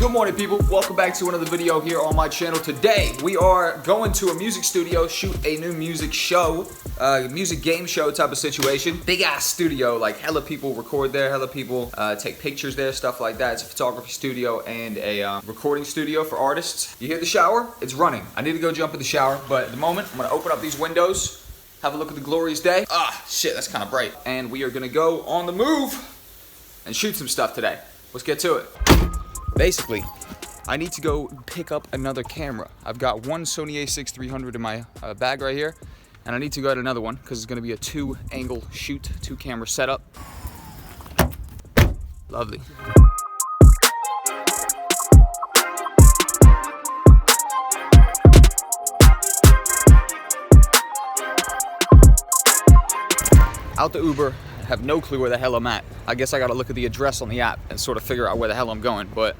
Good morning, people. Welcome back to another video here on my channel. Today we are going to a music studio, shoot a new music show, music game show type of situation. Big ass studio, like hella people record there, hella people take pictures there, stuff like that. It's a photography studio and a recording studio for artists. You hear the shower? It's running. I need to go jump in the shower, but at the moment I'm gonna open up these windows, have a look at the glorious day. Ah, shit, that's kind of bright. And we are gonna go on the move and shoot some stuff today. Let's get to it. Basically, I need to go pick up another camera. I've got one Sony a6300 in my bag right here, and I need to go get another one because it's going to be a two-angle shoot, two-camera setup. Lovely. Out the Uber. I have no clue where the hell I'm at. I guess I gotta look at the address on the app and sort of figure out where the hell I'm going, but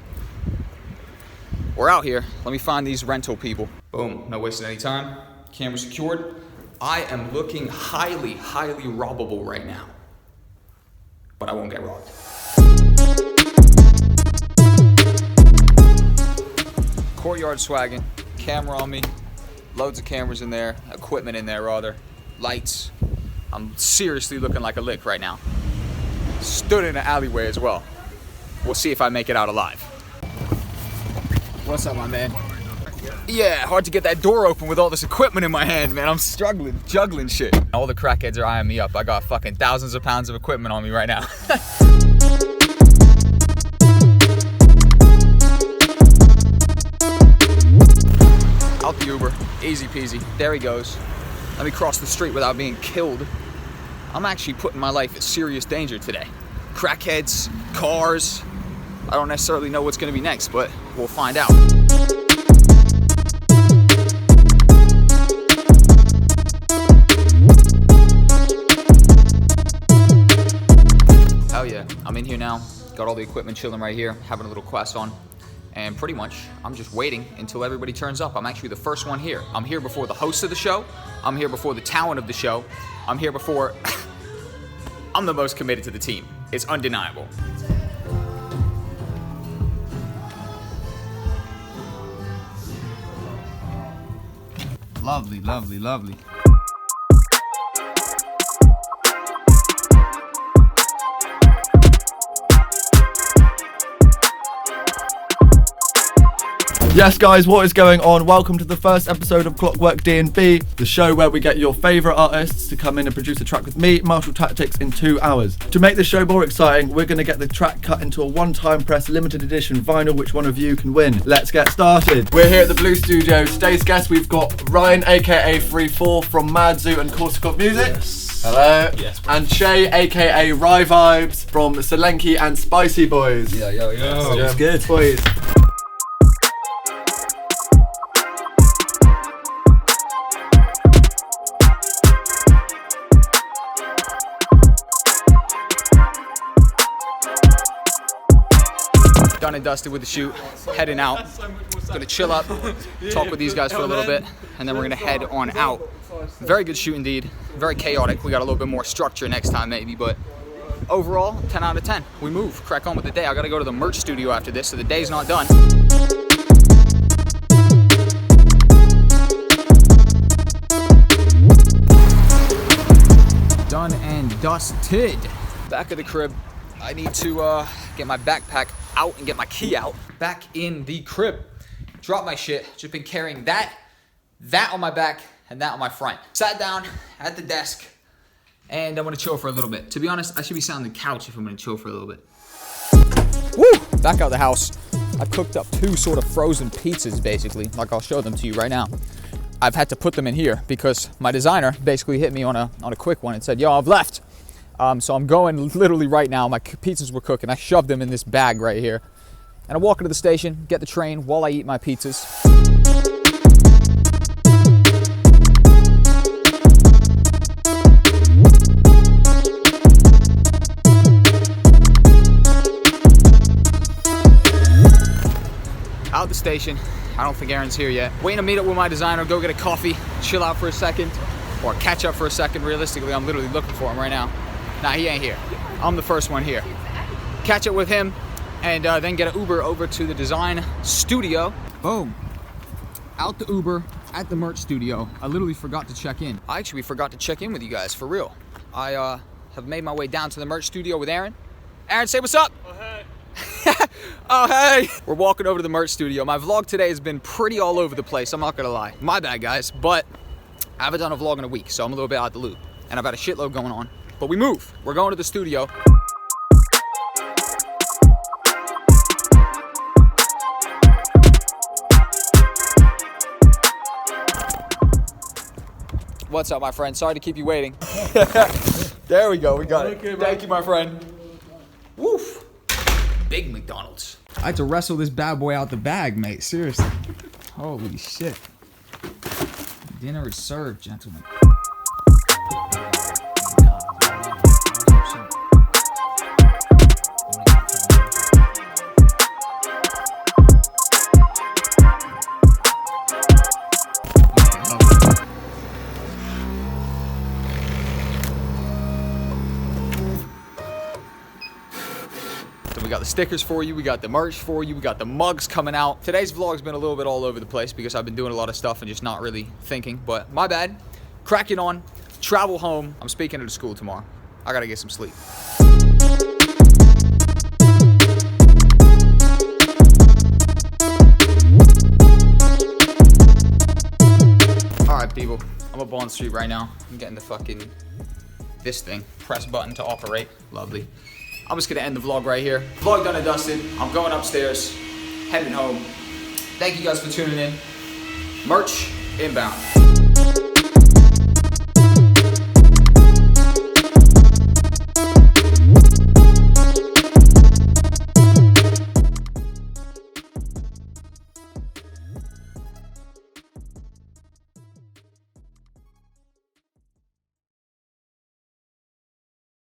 we're out here. Let me find these rental people. Boom, no wasting any time. Camera secured. I am looking highly, highly robbable right now, but I won't get robbed. Courtyard swagging, camera on me, loads of cameras in there, equipment in there rather, lights. I'm seriously looking like a lick right now. Stood in an alleyway as well. We'll see if I make it out alive. What's up, my man? Yeah, hard to get that door open with all this equipment in my hand, man. I'm struggling, juggling shit. All the crackheads are eyeing me up. I got fucking thousands of pounds of equipment on me right now. Out the Uber, easy peasy. There he goes. Let me cross the street without being killed. I'm actually putting my life at serious danger today. Crackheads, cars. I don't necessarily know what's gonna be next, but we'll find out. Hell yeah, I'm in here now. Got all the equipment chilling right here, having a little quest on. And pretty much, I'm just waiting until everybody turns up. I'm actually the first one here. I'm here before the host of the show. I'm here before the talent of the show. I'm here before... I'm the most committed to the team. It's undeniable. Lovely, lovely, lovely. Yes guys, what is going on? Welcome to the first episode of Clockwork D&B, the show where we get your favourite artists to come in and produce a track with me, Marshall Tactics, in 2 hours. To make the show more exciting, we're going to get the track cut into a one-time press limited edition vinyl which one of you can win. Let's get started. We're here at the Blue Studio. Today's guest, we've got Ryan aka 34 from Mad Zoo and Corsica Music. Yes. Hello. Yes. And Shay aka Rye Vibes from Solenki and Spicy Boys. Yo. It's good. Boys. Done and dusted with the shoot, heading out. Gonna chill up, talk with these guys for a little bit, and then we're gonna head on out. Very good shoot indeed, very chaotic. We got a little bit more structure next time maybe, but overall, 10 out of 10. We move, crack on with the day. I gotta go to the merch studio after this, so the day's not done. Done and dusted. Back of the crib. I need to get my backpack out and get my key out. Back in the crib. Drop my shit. Just been carrying that on my back, and that on my front. Sat down at the desk, and I'm gonna chill for a little bit. To be honest, I should be sat on the couch if I'm gonna chill for a little bit. Woo! Back out of the house. I cooked up 2 sort of frozen pizzas, basically. Like, I'll show them to you right now. I've had to put them in here because my designer basically hit me on a quick one and said, yo, I've left. So I'm going literally right now. My pizzas were cooking. I shoved them in this bag right here. And I walk into the station, get the train while I eat my pizzas. Out the station. I don't think Aaron's here yet. Waiting to meet up with my designer, go get a coffee, chill out for a second, or catch up for a second. Realistically, I'm literally looking for him right now. Nah, he ain't here. I'm the first one here. Catch up with him, and then get an Uber over to the design studio. Boom. Out the Uber at the merch studio. I literally forgot to check in. I actually forgot to check in with you guys, for real. I have made my way down to the merch studio with Aaron. Aaron, say what's up. Oh, hey. Oh, hey. We're walking over to the merch studio. My vlog today has been pretty all over the place, I'm not gonna lie. My bad, guys, but I haven't done a vlog in a week, so I'm a little bit out the loop. And I've got a shitload going on. But we move. We're going to the studio. What's up, my friend? Sorry to keep you waiting. There we go, we got it. Okay, Thank you, my friend. Woof. Big McDonald's. I had to wrestle this bad boy out the bag, mate. Seriously. Holy shit. Dinner is served, gentlemen. We got the stickers for you, we got the merch for you, we got the mugs coming out. Today's vlog's been a little bit all over the place because I've been doing a lot of stuff and just not really thinking, but my bad. Cracking on, travel home. I'm speaking to the school tomorrow. I gotta get some sleep. All right, people, I'm up on the street right now. I'm getting the fucking, this thing, press button to operate, lovely. I'm just gonna end the vlog right here. Vlog done and dusted. I'm going upstairs, heading home. Thank you guys for tuning in. Merch inbound.